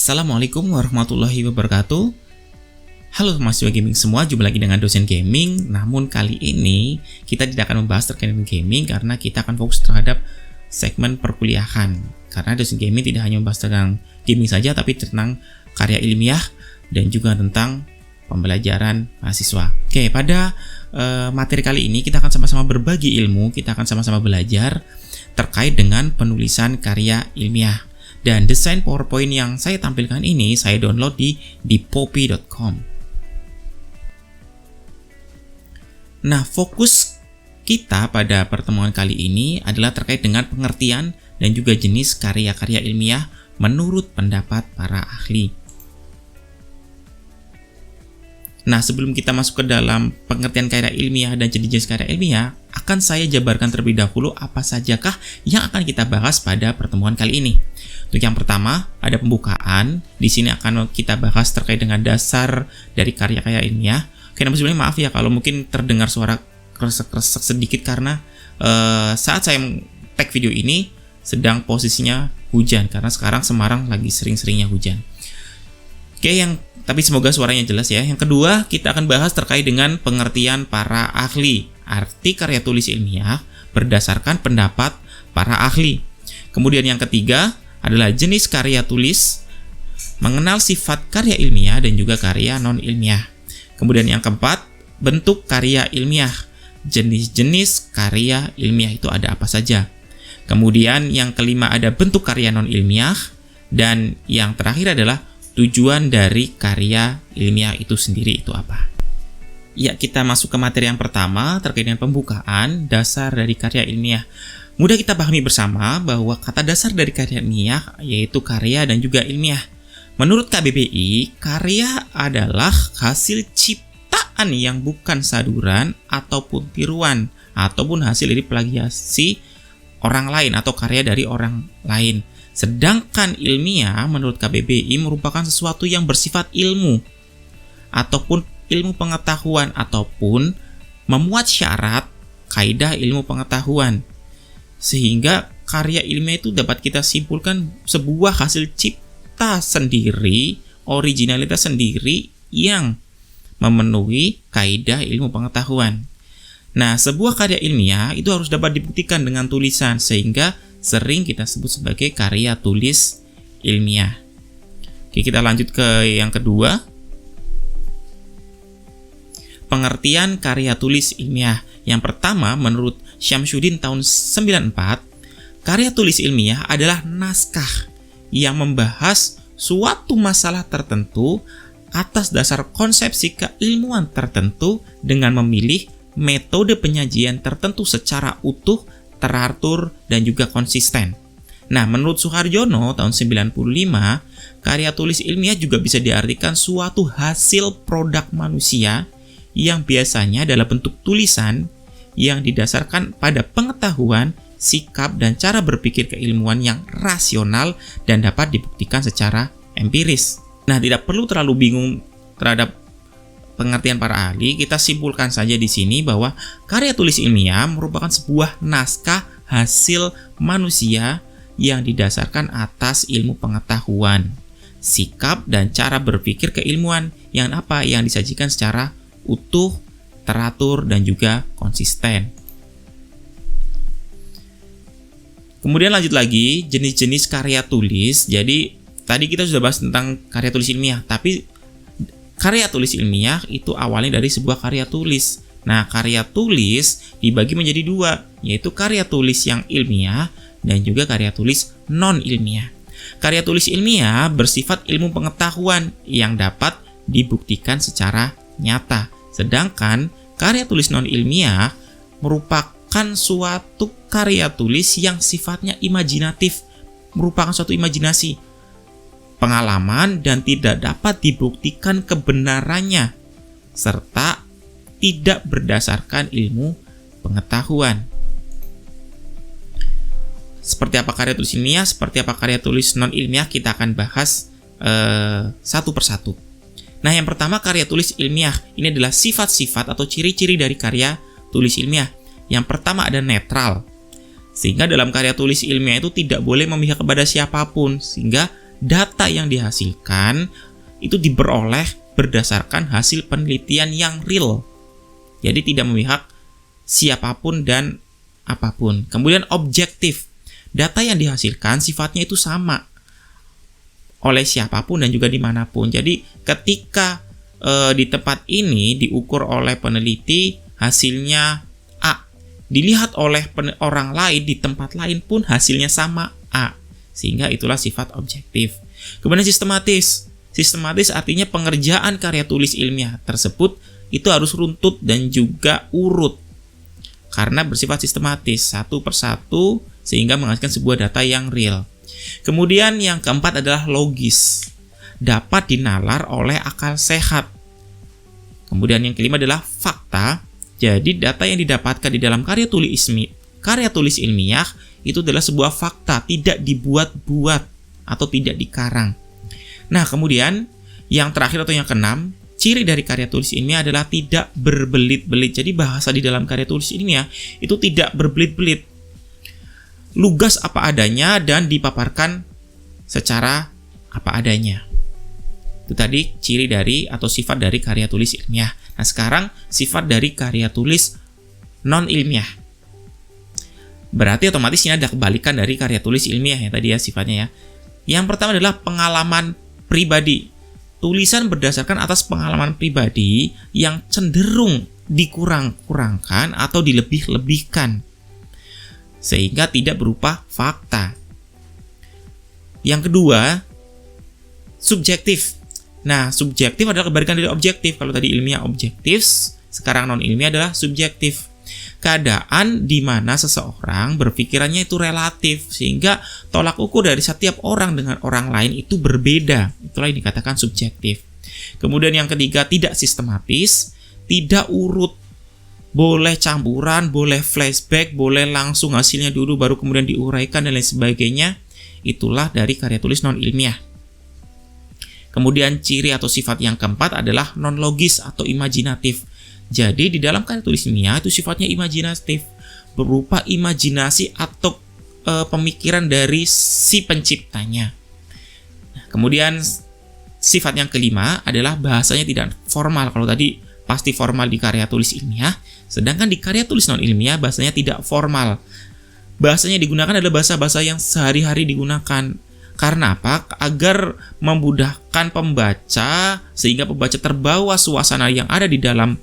Assalamualaikum warahmatullahi wabarakatuh. Halo mahasiswa gaming semua, jumpa lagi dengan dosen gaming. Namun kali ini kita tidak akan membahas terkait dengan gaming karena kita akan fokus terhadap segmen perkuliahan. Karena dosen gaming tidak hanya membahas tentang gaming saja, tapi tentang karya ilmiah dan juga tentang pembelajaran mahasiswa. Oke, pada materi kali ini kita akan sama-sama berbagi ilmu, kita akan sama-sama belajar terkait dengan penulisan karya ilmiah. Dan desain PowerPoint yang saya tampilkan ini saya download di dipoppy.com. Nah, fokus kita pada pertemuan kali ini adalah terkait dengan pengertian dan juga jenis karya-karya ilmiah menurut pendapat para ahli. Nah, sebelum kita masuk ke dalam pengertian karya ilmiah dan jenis-jenis karya ilmiah, akan saya jabarkan terlebih dahulu apa sajakah yang akan kita bahas pada pertemuan kali ini. Untuk yang pertama, ada pembukaan. Di sini akan kita bahas terkait dengan dasar dari karya-karya ilmiah. Oke, namun sebelumnya maaf ya kalau mungkin terdengar suara kresek-kresek sedikit karena saat saya tag video ini sedang posisinya hujan karena sekarang Semarang lagi sering-seringnya hujan. Oke, tapi semoga suaranya jelas ya. Yang kedua, kita akan bahas terkait dengan pengertian para ahli. Arti karya tulis ilmiah berdasarkan pendapat para ahli. Kemudian yang ketiga adalah jenis karya tulis, mengenal sifat karya ilmiah dan juga karya non-ilmiah. Kemudian yang keempat, bentuk karya ilmiah. Jenis-jenis karya ilmiah itu ada apa saja. Kemudian yang kelima ada bentuk karya non-ilmiah. Dan yang terakhir adalah tujuan dari karya ilmiah itu sendiri itu apa. Ya, kita masuk ke materi yang pertama terkait dengan pembukaan dasar dari karya ilmiah. Mudah kita pahami bersama bahwa kata dasar dari karya ilmiah yaitu karya dan juga ilmiah. Menurut KBBI, karya adalah hasil ciptaan yang bukan saduran ataupun tiruan ataupun hasil dari plagiasi orang lain atau karya dari orang lain. Sedangkan ilmiah menurut KBBI merupakan sesuatu yang bersifat ilmu ataupun ilmu pengetahuan ataupun memuat syarat kaidah ilmu pengetahuan. Sehingga karya ilmiah itu dapat kita simpulkan sebuah hasil cipta sendiri, originalitas sendiri yang memenuhi kaidah ilmu pengetahuan. Nah, sebuah karya ilmiah itu harus dapat dibuktikan dengan tulisan sehingga sering kita sebut sebagai karya tulis ilmiah. Oke, kita lanjut ke yang kedua. Pengertian karya tulis ilmiah. Yang pertama, menurut Syamsuddin tahun 94, karya tulis ilmiah adalah naskah yang membahas suatu masalah tertentu atas dasar konsepsi keilmuan tertentu dengan memilih metode penyajian tertentu secara utuh, teratur, dan juga konsisten. Nah, menurut Suharjono tahun 95, karya tulis ilmiah juga bisa diartikan suatu hasil produk manusia yang biasanya dalam bentuk tulisan yang didasarkan pada pengetahuan, sikap, dan cara berpikir keilmuan yang rasional dan dapat dibuktikan secara empiris. Nah, tidak perlu terlalu bingung terhadap pengertian para ahli, kita simpulkan saja di sini bahwa karya tulis ilmiah merupakan sebuah naskah hasil manusia yang didasarkan atas ilmu pengetahuan, sikap, dan cara berpikir keilmuan yang disajikan secara utuh, teratur, dan juga konsisten. Kemudian lanjut lagi, jenis-jenis karya tulis. Jadi, tadi kita sudah bahas tentang karya tulis ilmiah, tapi karya tulis ilmiah itu awalnya dari sebuah karya tulis. Nah, karya tulis dibagi menjadi dua, yaitu karya tulis yang ilmiah dan juga karya tulis non-ilmiah. Karya tulis ilmiah bersifat ilmu pengetahuan yang dapat dibuktikan secara nyata. Sedangkan karya tulis non-ilmiah merupakan suatu karya tulis yang sifatnya imajinatif, merupakan suatu imajinasi, pengalaman, dan tidak dapat dibuktikan kebenarannya, serta tidak berdasarkan ilmu pengetahuan. Seperti apa karya tulis ilmiah, seperti apa karya tulis non-ilmiah, kita akan bahas satu persatu. Nah, yang pertama karya tulis ilmiah. Ini adalah sifat-sifat atau ciri-ciri dari karya tulis ilmiah. Yang pertama ada netral. Sehingga dalam karya tulis ilmiah itu tidak boleh memihak kepada siapapun. Sehingga data yang dihasilkan itu diperoleh berdasarkan hasil penelitian yang real. Jadi tidak memihak siapapun dan apapun. Kemudian objektif. Data yang dihasilkan sifatnya itu sama oleh siapapun dan juga dimanapun. Jadi ketika di tempat ini diukur oleh peneliti hasilnya A, dilihat oleh orang lain di tempat lain pun hasilnya sama A, sehingga itulah sifat objektif. Kemudian sistematis. Sistematis artinya pengerjaan karya tulis ilmiah tersebut itu harus runtut dan juga urut karena bersifat sistematis satu persatu sehingga menghasilkan sebuah data yang real. Kemudian yang keempat adalah logis, dapat dinalar oleh akal sehat. Kemudian yang kelima adalah fakta, jadi data yang didapatkan di dalam karya tulis ilmiah itu adalah sebuah fakta, tidak dibuat-buat atau tidak dikarang. Nah, kemudian yang terakhir atau yang keenam, ciri dari karya tulis ilmiah adalah tidak berbelit-belit. Jadi bahasa di dalam karya tulis ilmiah itu tidak berbelit-belit, lugas apa adanya dan dipaparkan secara apa adanya. Itu tadi ciri dari atau sifat dari karya tulis ilmiah. Nah, sekarang sifat dari karya tulis non-ilmiah. Berarti otomatis ini ada kebalikan dari karya tulis ilmiah ya tadi ya sifatnya ya. Yang pertama adalah pengalaman pribadi. Tulisan berdasarkan atas pengalaman pribadi yang cenderung dikurang-kurangkan atau dilebih-lebihkan, sehingga tidak berupa fakta. Yang kedua, subjektif. Nah, subjektif adalah kebalikan dari objektif. Kalau tadi ilmiah objektif, sekarang non-ilmiah adalah subjektif. Keadaan di mana seseorang berpikirannya itu relatif, sehingga tolak ukur dari setiap orang dengan orang lain itu berbeda. Itulah yang dikatakan subjektif. Kemudian yang ketiga, tidak sistematis, tidak urut. Boleh campuran, boleh flashback, boleh langsung hasilnya dulu baru kemudian diuraikan dan lain sebagainya. Itulah dari karya tulis non-ilmiah. Kemudian ciri atau sifat yang keempat adalah non-logis atau imajinatif. Jadi di dalam karya tulis ilmiah itu sifatnya imajinatif, berupa imajinasi atau pemikiran dari si penciptanya. Nah, kemudian sifat yang kelima adalah bahasanya tidak formal. Kalau tadi pasti formal di karya tulis ilmiah, sedangkan di karya tulis non-ilmiah bahasanya tidak formal. Bahasanya digunakan adalah bahasa-bahasa yang sehari-hari digunakan. Karena apa? Agar memudahkan pembaca sehingga pembaca terbawa suasana yang ada di dalam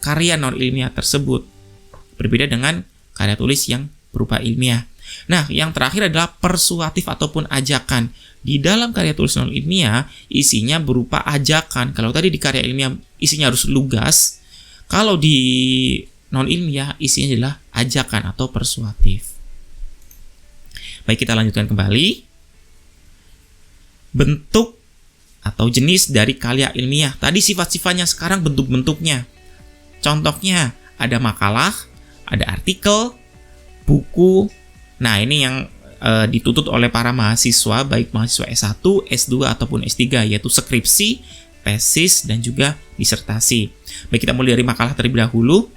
karya non-ilmiah tersebut. Berbeda dengan karya tulis yang berupa ilmiah. Nah, yang terakhir adalah persuatif ataupun ajakan. Di dalam karya tulis non-ilmiah isinya berupa ajakan. Kalau tadi di karya ilmiah isinya harus lugas, kalau di non-ilmiah isinya adalah ajakan atau persuatif. Baik, kita lanjutkan kembali. Bentuk atau jenis dari karya ilmiah. Tadi sifat-sifatnya, sekarang bentuk-bentuknya. Contohnya ada makalah, ada artikel, buku. Nah, ini yang dituntut oleh para mahasiswa, baik mahasiswa S1, S2, ataupun S3, yaitu skripsi, tesis, dan juga disertasi. Baik, kita mulai dari makalah terlebih dahulu.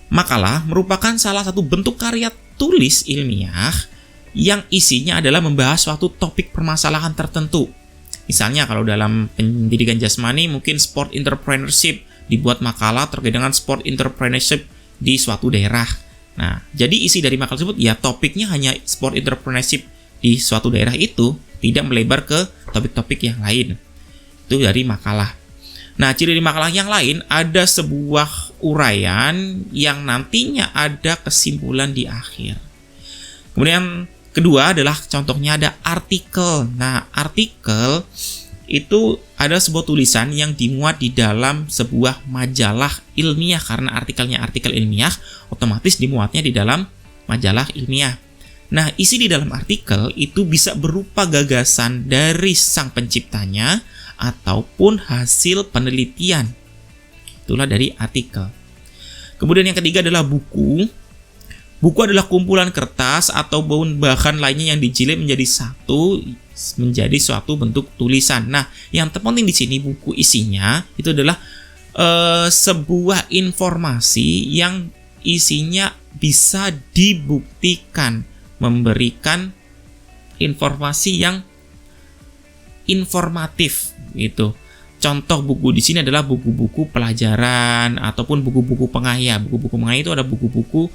Makalah merupakan salah satu bentuk karya tulis ilmiah yang isinya adalah membahas suatu topik permasalahan tertentu. Misalnya kalau dalam pendidikan jasmani mungkin sport entrepreneurship, dibuat makalah terkait dengan sport entrepreneurship di suatu daerah. Nah, jadi isi dari makalah tersebut ya topiknya hanya sport entrepreneurship di suatu daerah itu, tidak melebar ke topik-topik yang lain. Itu dari makalah. Nah, ciri dari makalah yang lain ada sebuah uraian yang nantinya ada kesimpulan di akhir. Kemudian kedua adalah contohnya ada artikel. Nah, artikel itu ada sebuah tulisan yang dimuat di dalam sebuah majalah ilmiah. Karena artikelnya artikel ilmiah, otomatis dimuatnya di dalam majalah ilmiah. Nah, isi di dalam artikel itu bisa berupa gagasan dari sang penciptanya ataupun hasil penelitian. Itulah dari artikel. Kemudian yang ketiga adalah buku. Buku adalah kumpulan kertas atau bahan lainnya yang dijilid menjadi suatu bentuk tulisan. Nah, yang terpenting di sini buku isinya itu adalah sebuah informasi yang isinya bisa dibuktikan, memberikan informasi yang informatif gitu. Contoh buku di sini adalah buku-buku pelajaran ataupun buku-buku pengaya. Buku-buku pengaya itu ada buku-buku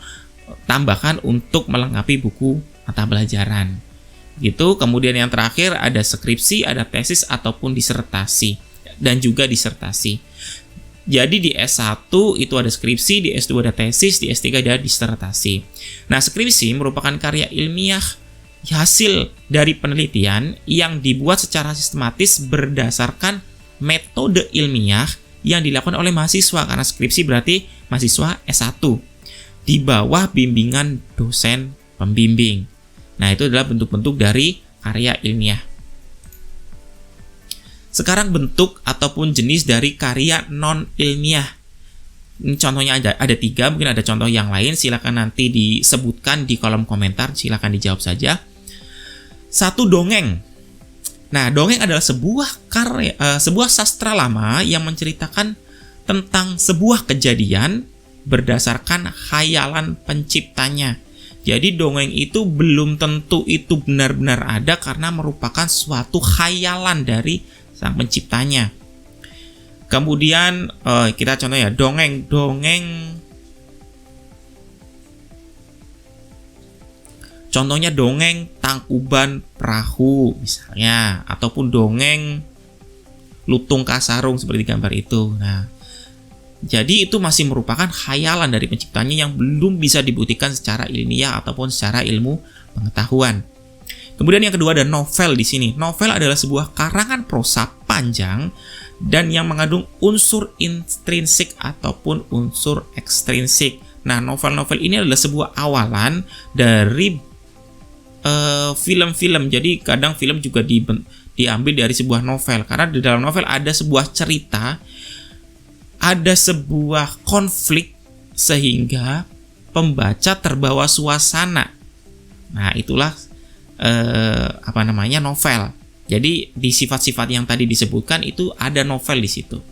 tambahan untuk melengkapi buku mata pelajaran. Gitu. Kemudian yang terakhir ada skripsi, ada tesis ataupun disertasi dan juga disertasi. Jadi di S1 itu ada skripsi, di S2 ada tesis, di S3 ada disertasi. Nah, skripsi merupakan karya ilmiah hasil dari penelitian yang dibuat secara sistematis berdasarkan metode ilmiah yang dilakukan oleh mahasiswa, karena skripsi berarti mahasiswa S1 di bawah bimbingan dosen pembimbing. Nah, itu adalah bentuk-bentuk dari karya ilmiah. Sekarang bentuk ataupun jenis dari karya non-ilmiah. Ini contohnya ada 3, mungkin ada contoh yang lain, silakan nanti disebutkan di kolom komentar, silakan dijawab saja. 1, dongeng. Nah, dongeng adalah sebuah sastra lama yang menceritakan tentang sebuah kejadian berdasarkan khayalan penciptanya. Jadi dongeng itu belum tentu itu benar-benar ada karena merupakan suatu khayalan dari sang penciptanya. Kemudian kita contoh ya, dongeng contohnya dongeng Tangkuban Perahu misalnya, ataupun dongeng Lutung Kasarung seperti gambar itu. Nah, jadi itu masih merupakan khayalan dari penciptanya yang belum bisa dibuktikan secara ilmiah ataupun secara ilmu pengetahuan. Kemudian yang kedua ada novel di sini. Novel adalah sebuah karangan prosa panjang dan yang mengandung unsur intrinsik ataupun unsur ekstrinsik. Nah, novel-novel ini adalah sebuah awalan dari film-film. Jadi kadang film juga diambil dari sebuah novel, karena di dalam novel ada sebuah cerita, ada sebuah konflik sehingga pembaca terbawa suasana. Nah, itulah novel. Jadi di sifat-sifat yang tadi disebutkan itu ada novel di situ.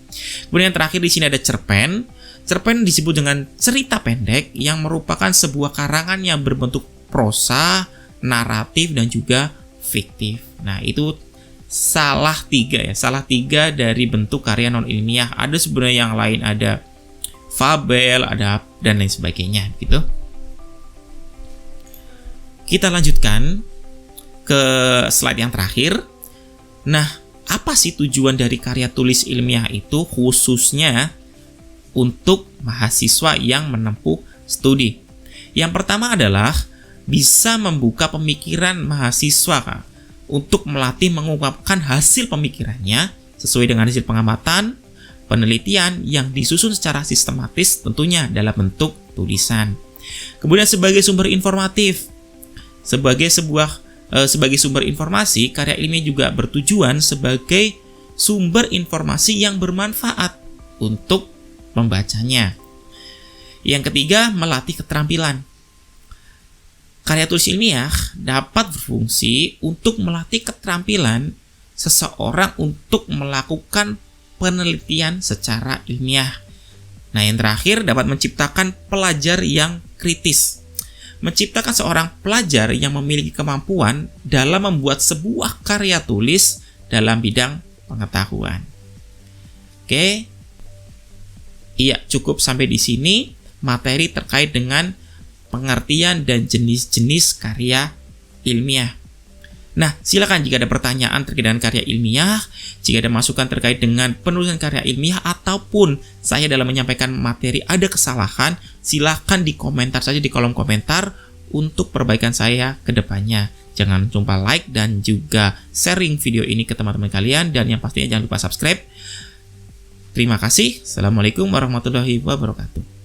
Kemudian yang terakhir di sini ada cerpen. Cerpen disebut dengan cerita pendek yang merupakan sebuah karangan yang berbentuk prosa, naratif dan juga fiktif. Nah, itu salah 3 dari bentuk karya non ilmiah. Ada sebenarnya yang lain, ada fabel, ada dan lain sebagainya gitu. Kita lanjutkan ke slide yang terakhir. Nah, apa sih tujuan dari karya tulis ilmiah itu khususnya untuk mahasiswa yang menempuh studi? Yang pertama adalah bisa membuka pemikiran mahasiswa untuk melatih mengungkapkan hasil pemikirannya sesuai dengan hasil pengamatan, penelitian yang disusun secara sistematis tentunya dalam bentuk tulisan. Kemudian sebagai sumber informatif, sebagai sumber informasi, karya ilmiah juga bertujuan sebagai sumber informasi yang bermanfaat untuk membacanya. Yang ketiga, melatih keterampilan. Karya tulis ilmiah dapat berfungsi untuk melatih keterampilan seseorang untuk melakukan penelitian secara ilmiah. Nah, yang terakhir dapat menciptakan pelajar yang kritis. Menciptakan seorang pelajar yang memiliki kemampuan dalam membuat sebuah karya tulis dalam bidang pengetahuan. Oke. Iya, cukup sampai di sini materi terkait dengan pengertian dan jenis-jenis karya ilmiah. Nah, silakan jika ada pertanyaan terkait dengan karya ilmiah, jika ada masukan terkait dengan penulisan karya ilmiah, ataupun saya dalam menyampaikan materi ada kesalahan, silakan dikomentar saja di kolom komentar untuk perbaikan saya ke depannya. Jangan lupa like dan juga sharing video ini ke teman-teman kalian, dan yang pastinya jangan lupa subscribe. Terima kasih. Assalamualaikum warahmatullahi wabarakatuh.